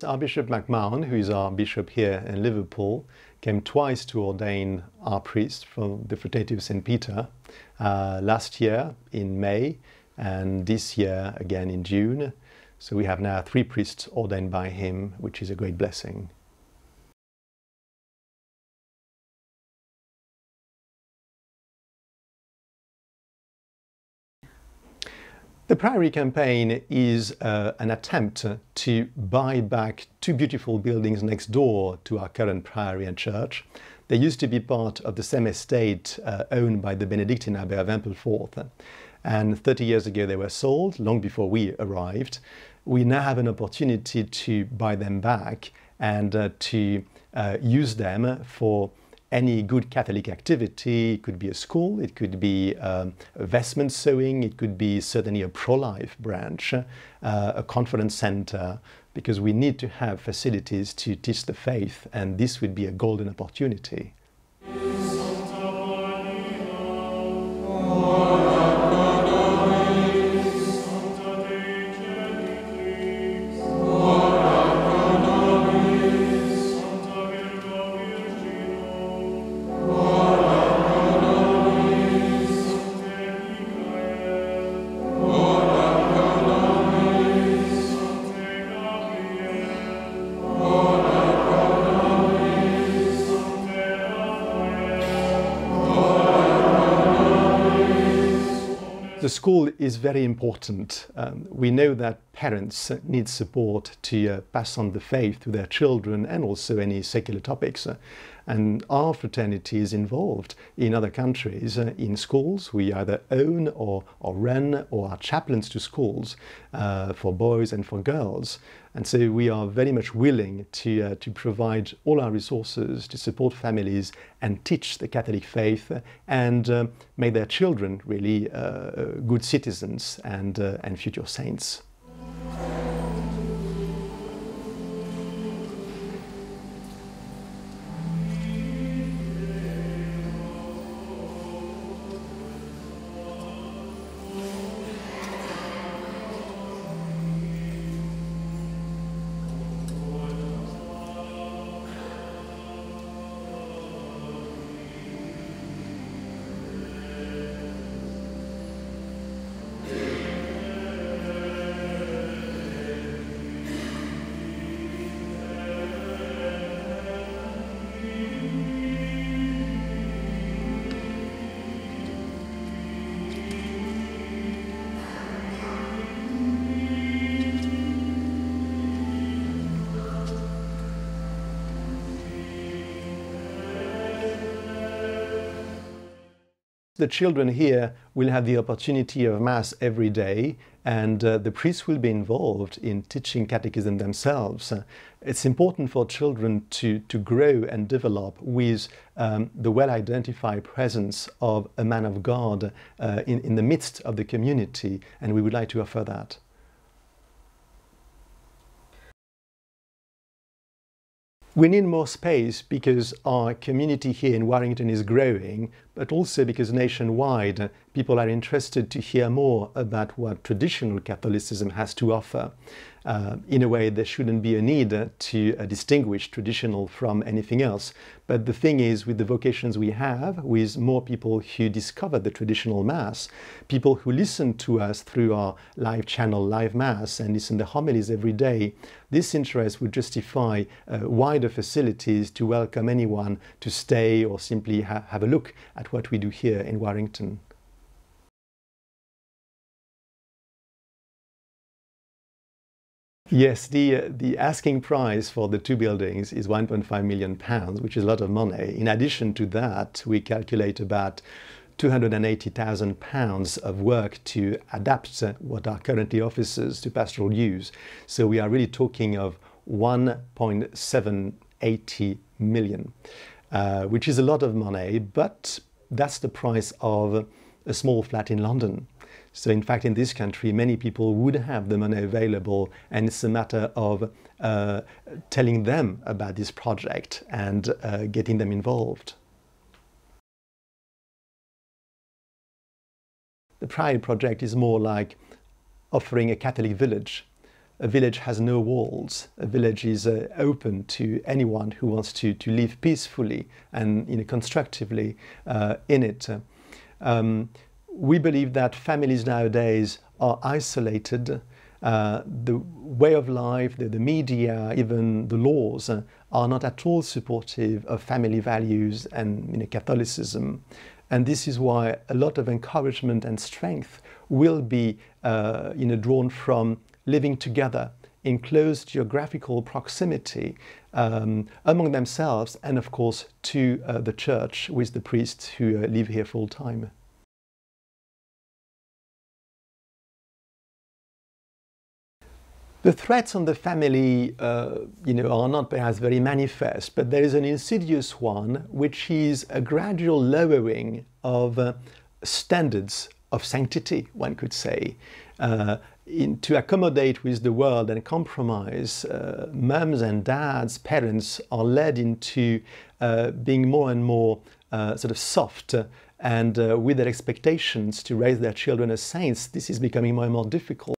Archbishop McMahon, who is our bishop here in Liverpool, came twice to ordain our priest from the Fraternity of St. Peter, last year in May and this year again in June. So we have now 3 priests ordained by him, which is a great blessing. The Priory campaign is an attempt to buy back 2 beautiful buildings next door to our current priory and church. They used to be part of the same estate owned by the Benedictine Abbey of Ampleforth. And 30 years ago they were sold, long before we arrived. We now have an opportunity to buy them back and to use them for any good Catholic activity. It could be a school, it could be vestment sewing, it could be certainly a pro-life branch, a conference center, because we need to have facilities to teach the faith, and this would be a golden opportunity. The school is very important. We know that parents need support to pass on the faith to their children and also any secular topics. And our fraternity is involved in other countries in schools. We either own or run or are chaplains to schools for boys and for girls. And so we are very much willing to provide all our resources to support families and teach the Catholic faith and make their children really good citizens and future saints. The children here will have the opportunity of Mass every day, and the priests will be involved in teaching catechism themselves. It's important for children to grow and develop with the well-identified presence of a man of God in the midst of the community, and we would like to offer that. We need more space because our community here in Warrington is growing, but also because nationwide people are interested to hear more about what traditional Catholicism has to offer. In a way, there shouldn't be a need to distinguish traditional from anything else. But the thing is, with the vocations we have, with more people who discover the traditional Mass, people who listen to us through our live channel, Live Mass, and listen to homilies every day, this interest would justify wider facilities to welcome anyone to stay or simply have a look at what we do here in Warrington. Yes, the asking price for the 2 buildings is £1.5 million, which is a lot of money. In addition to that, we calculate about £280,000 of work to adapt what are currently offices to pastoral use. So we are really talking of 1.780 million, which is a lot of money, but that's the price of a small flat in London. So in fact, in this country, many people would have the money available, and it's a matter of telling them about this project and getting them involved. The Priory project is more like offering a Catholic village, a village has no walls. A village is open to anyone who wants to live peacefully and constructively in it. We believe that families nowadays are isolated. The way of life, the media, even the laws are not at all supportive of family values and Catholicism. And this is why a lot of encouragement and strength will be drawn from living together in close geographical proximity among themselves and of course to the church with the priests who live here full time. The threats on the family, are not perhaps very manifest, but there is an insidious one, which is a gradual lowering of standards of sanctity, one could say. To accommodate with the world and compromise, mums and dads, parents are led into being more and more sort of soft and with their expectations to raise their children as saints. This is becoming more and more difficult.